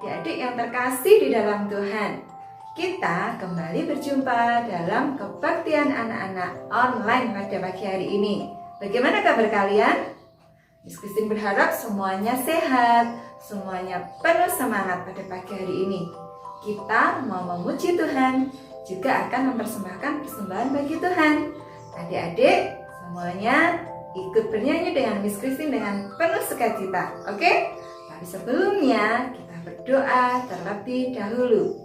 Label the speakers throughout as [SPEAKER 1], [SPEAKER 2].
[SPEAKER 1] Adik-adik yang terkasih di dalam Tuhan, kita kembali berjumpa dalam kebaktian anak-anak online pada pagi hari ini. Bagaimana kabar kalian? Miss Christine berharap semuanya sehat, semuanya penuh semangat pada pagi hari ini. Kita mau memuji Tuhan, juga akan mempersembahkan persembahan bagi Tuhan. Adik-adik semuanya ikut bernyanyi dengan Miss Christine dengan penuh sukacita, oke? Tapi sebelumnya kita berdoa terlebih dahulu.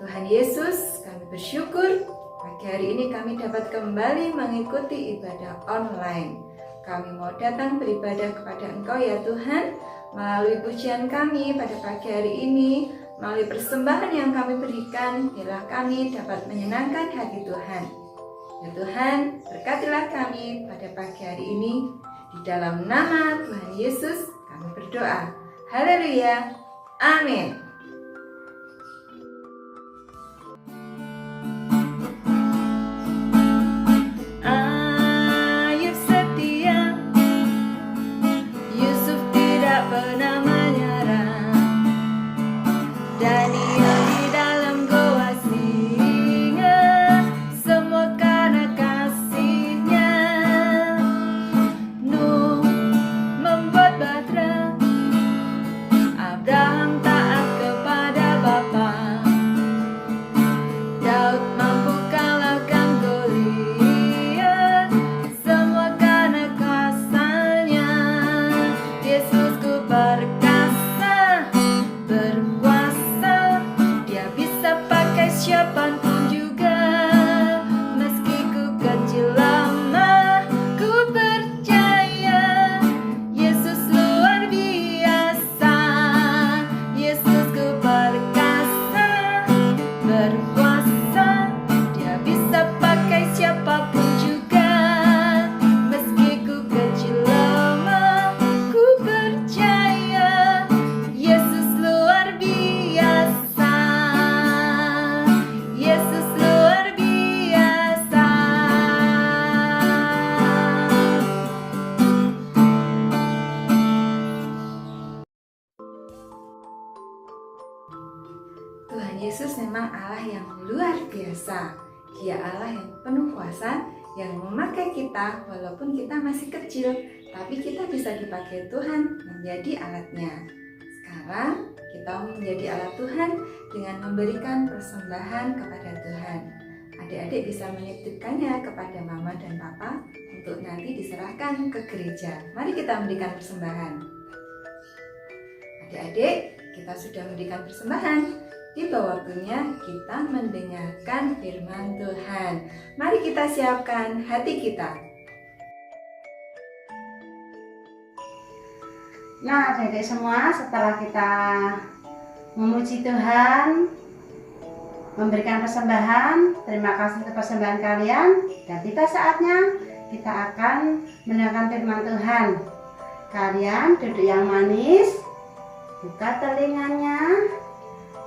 [SPEAKER 1] Tuhan Yesus, kami bersyukur pagi hari ini kami dapat kembali mengikuti ibadah online. Kami mau datang beribadah kepada Engkau ya Tuhan, melalui pujian kami pada pagi hari ini, melalui persembahan yang kami berikan, biarlah kami dapat menyenangkan hati Tuhan. Ya Tuhan, berkatilah kami pada pagi hari ini. Di dalam nama Tuhan Yesus kami berdoa. Haleluya. Amin. Ayub setia, Yusuf tidak pernah menyerah. Daniel di dalam goa singa, semua karena kasihnya. Nuh membuat bahtera, Abraham taat kepada Bapa. Daud mampu kalahkan Goliat, semua karena kuasanya. Yesusku perkasa, berkuasa, Dia bisa pakai siapapun juga. Meski ku kecil lemah, ku percaya Yesus luar biasa. Yesusku perkasa, berkuasa, Dia bisa pakai siapapun juga. Meski ku kecil lemah, ku percaya Yesus luar biasa. Yesus luar biasa. Tuhan Yesus memang Allah yang luar biasa. Dia Allah yang penuh kuasa, yang memakai kita walaupun kita masih kecil, tapi kita bisa dipakai Tuhan menjadi alatnya. Sekarang kita menjadi alat Tuhan dengan memberikan persembahan kepada Tuhan. Adik-adik bisa menitipkannya kepada mama dan papa untuk nanti diserahkan ke gereja. Mari kita memberikan persembahan. Adik-adik, kita sudah memberikan persembahan. Tiba waktunya kita mendengarkan firman Tuhan. Mari kita siapkan hati kita.
[SPEAKER 2] Nah, adik-adik semua, setelah kita memuji Tuhan, memberikan persembahan, terima kasih atas persembahan kalian, dan tiba saatnya kita akan mendengarkan firman Tuhan. Kalian duduk yang manis, buka telinganya,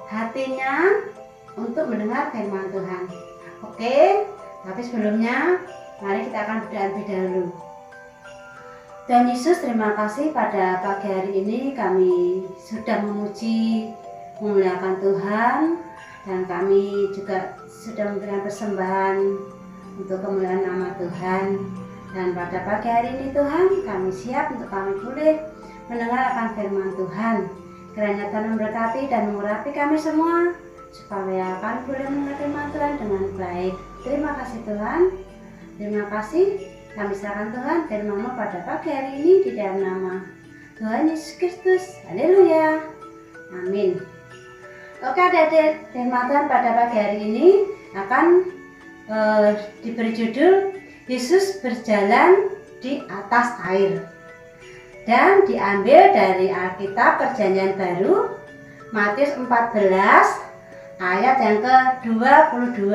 [SPEAKER 2] hatinya untuk mendengar firman Tuhan. Oke, tapi sebelumnya mari kita akan berdoa lebih dahulu. Tuhan Yesus, terima kasih pada pagi hari ini kami sudah memuji, memuliakan Tuhan, dan kami juga sudah memberikan persembahan untuk kemuliaan nama Tuhan. Dan pada pagi hari ini Tuhan, kami siap untuk kami boleh mendengar akan firman Tuhan. Kiranya Tuhan memberkati dan mengurapi kami semua, supaya kami boleh mendengar firman Tuhan dengan baik. Terima kasih Tuhan. Terima kasih. Kami serahkan Tuhan firman-Mu pada pagi hari ini di dalam nama Tuhan Yesus Kristus. Haleluya. Amin. Oke adik-adik, firman Tuhan pada pagi hari ini akan diberi judul Yesus berjalan di atas air, dan diambil dari Alkitab Perjanjian Baru Matius 14 ayat yang ke-22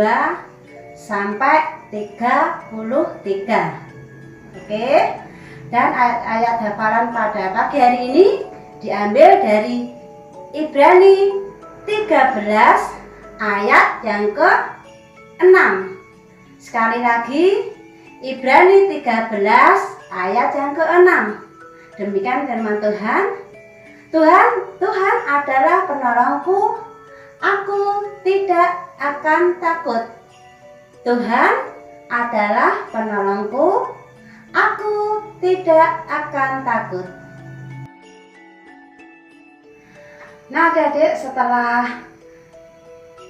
[SPEAKER 2] sampai 33. Oke. Dan ayat hafalan pada pagi hari ini diambil dari Ibrani 13 ayat yang ke-6. Sekali lagi, Ibrani 13 ayat yang ke-6. Demikian firman Tuhan. Tuhan adalah menolongku, aku tidak akan takut. Tuhan adalah penolongku, aku tidak akan takut. Nah adik-adik, setelah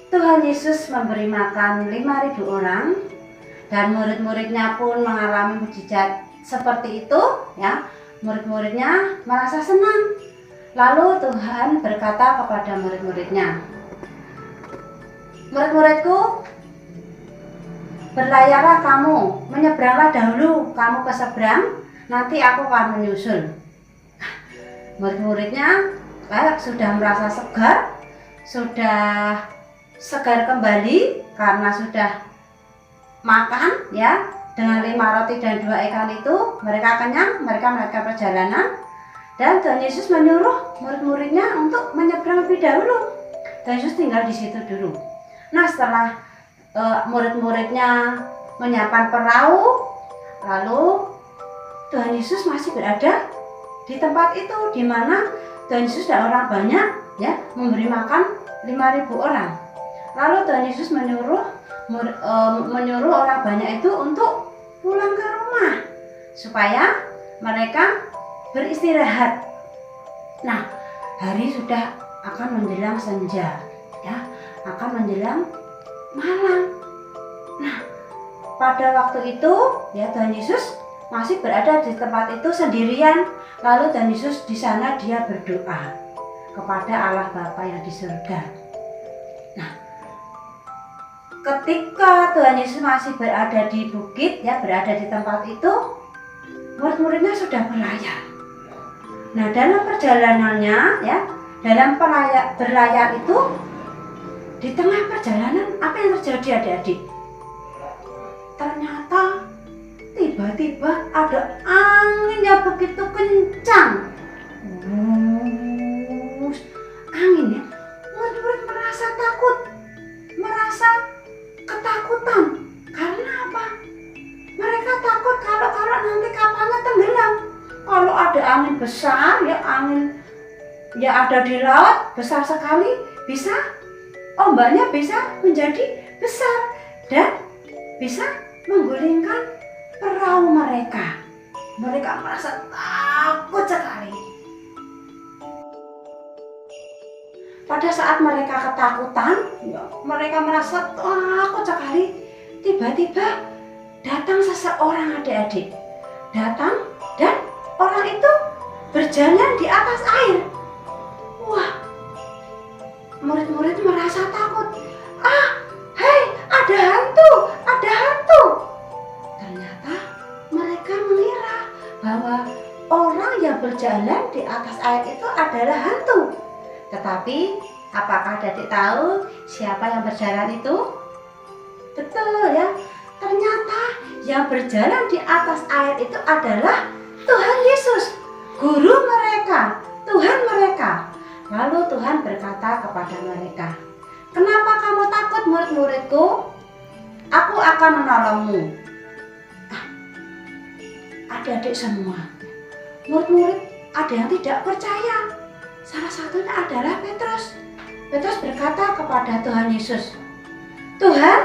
[SPEAKER 2] Tuhan Yesus memberi makan 5.000 orang dan murid-muridnya pun mengalami mukjizat seperti itu, ya, murid-muridnya merasa senang. Lalu Tuhan berkata kepada murid-muridnya, "Murid-muridku, berlayarlah kamu, menyeberanglah dahulu kamu ke seberang, nanti aku akan menyusul." Murid-muridnya sudah merasa segar kembali karena sudah makan, ya, dengan 5 roti dan 2 ikan itu mereka kenyang, mereka melanjutkan perjalanan. Dan Tuhan Yesus menyuruh murid-muridnya untuk menyeberang lebih dahulu. Tuhan Yesus tinggal di situ dulu. Nah setelah murid-muridnya menyiapkan perahu, lalu Tuhan Yesus masih berada di tempat itu, di mana Tuhan Yesus dan orang banyak, ya, memberi makan 5.000 orang. Lalu Tuhan Yesus menyuruh orang banyak itu untuk pulang ke rumah supaya mereka beristirahat. Nah, hari sudah akan menjelang senja, ya, akan menjelang malam. Nah, pada waktu itu, ya, Tuhan Yesus masih berada di tempat itu sendirian. Lalu Tuhan Yesus di sana dia berdoa kepada Allah Bapa yang di surga. Nah, ketika Tuhan Yesus masih berada di bukit, ya, berada di tempat itu, murid-muridnya sudah berlayar. Nah, dalam perjalanannya, ya, dalam berlayar itu, di tengah perjalanan apa yang terjadi adik-adik? Ternyata tiba-tiba ada angin yang begitu kencang. Angin, ya. Murid-murid merasa takut, merasa ketakutan. Karena apa? Mereka takut kalau nanti kapalnya tenggelam. Kalau ada angin besar, ya, angin yang ada di laut besar sekali, bisa ombaknya bisa menjadi besar dan bisa menggulingkan perahu mereka. Mereka merasa takut sekali. Pada saat mereka ketakutan, ya, mereka merasa takut sekali. Tiba-tiba datang seseorang adik-adik. Datang dan orang itu berjalan di atas air. Wah, murid-murid merasa takut. Hei, ada hantu, ada hantu. Ternyata mereka mengira bahwa orang yang berjalan di atas air itu adalah hantu. Tetapi apakah adik tahu siapa yang berjalan itu? Betul, ya. Ternyata yang berjalan di atas air itu adalah Tuhan Yesus, guru mereka, Tuhan mereka. Lalu Tuhan berkata kepada mereka, "Kenapa kamu takut, murid-muridku? Aku akan menolongmu." Adik-adik semua, murid-murid ada yang tidak percaya. Salah satunya adalah Petrus. Petrus berkata kepada Tuhan Yesus, "Tuhan,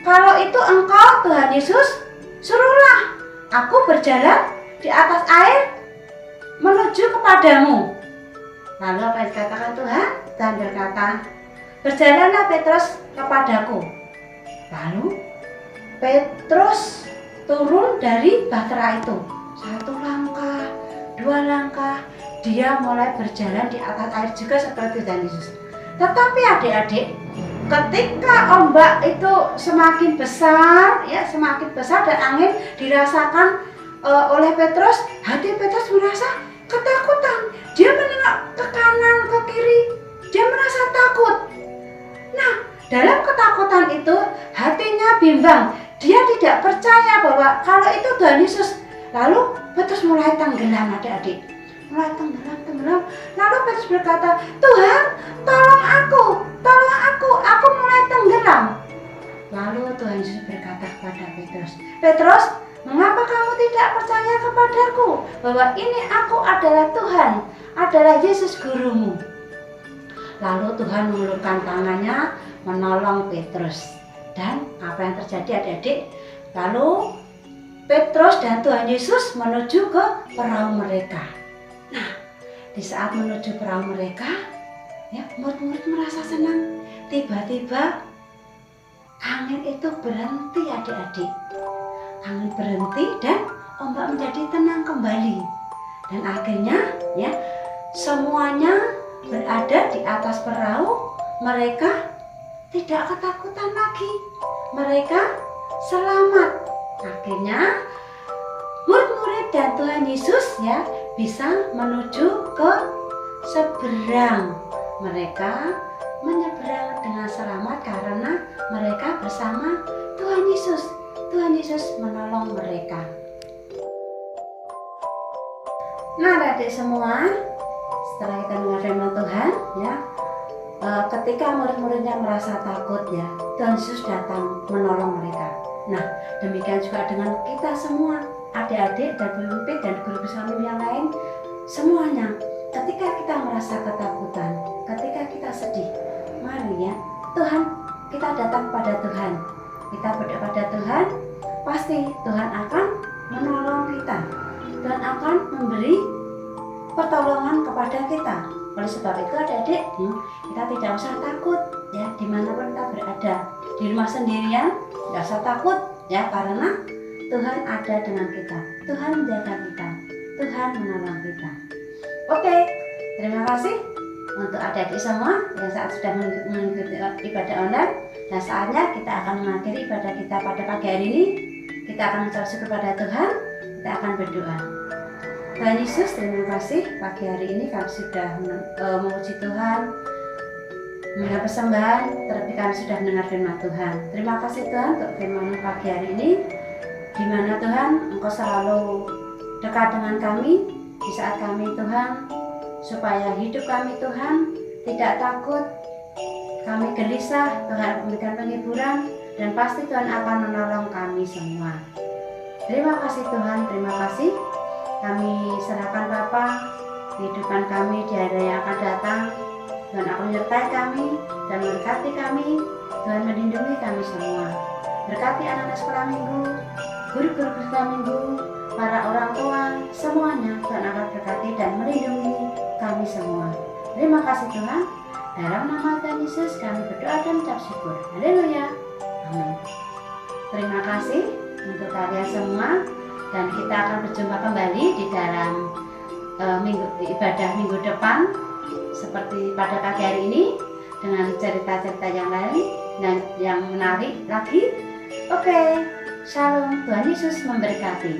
[SPEAKER 2] kalau itu Engkau, Tuhan Yesus, suruhlah aku berjalan di atas air menuju kepadamu." Lalu apa yang dikatakan Tuhan? Tuhan berkata, "Berjalanlah Petrus kepadaku." Lalu Petrus turun dari bahtera itu. 1 langkah, 2 langkah, dia mulai berjalan di atas air juga seperti Tuhan Yesus. Tetapi adik-adik, ketika ombak itu semakin besar, ya, semakin besar dan angin dirasakan oleh Petrus, hati Petrus merasa ketakutan. Dia menengok ke kanan, ke kiri, dia merasa takut. Nah, dalam ketakutan itu hatinya bimbang. Dia tidak percaya bahwa kalau itu Tuhan Yesus. Lalu Petrus mulai tenggelam adik-adik. Mulai tenggelam. Lalu Petrus berkata, "Tuhan, tolong aku mulai tenggelam." Lalu Tuhan Yesus berkata kepada Petrus, "Petrus, mengapa kamu tidak percaya kepadaku bahwa ini aku adalah Tuhan, adalah Yesus gurumu?" Lalu Tuhan mengulurkan tangannya menolong Petrus. Dan apa yang terjadi adik-adik? Lalu Petrus dan Tuhan Yesus menuju ke perahu mereka. Nah, di saat menuju perahu mereka, ya, murid-murid merasa senang. Tiba-tiba angin itu berhenti adik-adik. Angin berhenti dan ombak menjadi tenang kembali. Dan akhirnya ya semuanya berada di atas perahu. Mereka tidak ketakutan lagi. Mereka selamat. Akhirnya murid-murid dan Tuhan Yesus ya bisa menuju ke seberang. Mereka menyeberang dengan selamat karena mereka bersama Tuhan Yesus. Tuhan Yesus menolong mereka. Nah, adik semua, setelah kita mendengar firman Tuhan ya, ketika murid-muridnya merasa takut ya, Tuhan Yesus datang menolong mereka. Nah, demikian juga dengan kita semua, adik-adik dan pemimpin dan guru besar yang lain, semuanya. Ketika kita merasa ketakutan, ketika kita sedih, mari ya, kita datang pada Tuhan. Kita berdoa pada Tuhan, pasti Tuhan akan menolong kita. Tuhan akan memberi pertolongan kepada kita. Oleh sebab itu adik-adik, kita tidak usah takut ya, dimanapun kita berada. Di rumah sendirian, tidak usah takut ya, karena Tuhan ada dengan kita. Tuhan menjaga kita. Tuhan menolong kita. Oke, terima kasih untuk adik-adik semua yang saat sudah mengikuti ibadah online. Dan saatnya kita akan mengakhiri ibadah kita pada pagi hari ini. Kita akan mengucap syukur kepada Tuhan. Kita akan berdoa. Tuhan Yesus, terima kasih pagi hari ini kami sudah memuji Tuhan, mendengar persembahan, terlebih kami sudah mendengar firman Tuhan. Terima kasih Tuhan untuk firman pagi hari ini, di mana Tuhan Engkau selalu dekat dengan kami di saat kami Tuhan, supaya hidup kami Tuhan tidak takut, kami gelisah, Tuhan memberikan penghiburan, dan pasti Tuhan akan menolong kami semua. Terima kasih Tuhan, terima kasih. Kami serahkan Bapa kehidupan kami di hari yang akan datang. Tuhan akan menyertai kami dan memberkati kami. Tuhan melindungi kami semua. Berkati anak-anak sekolah minggu, guru-guru sekolah minggu, para orang tua, semuanya Tuhan akan berkati dan melindungi kami semua. Terima kasih Tuhan. Dalam nama Tuhan Yesus kami berdoa dan mengucap syukur. Haleluya. Amin. Terima kasih untuk kalian semua. Dan kita akan berjumpa kembali di dalam ibadah minggu depan seperti pada pagi hari ini dengan cerita-cerita yang lain dan yang menarik lagi. Oke, shalom, Tuhan Yesus memberkati.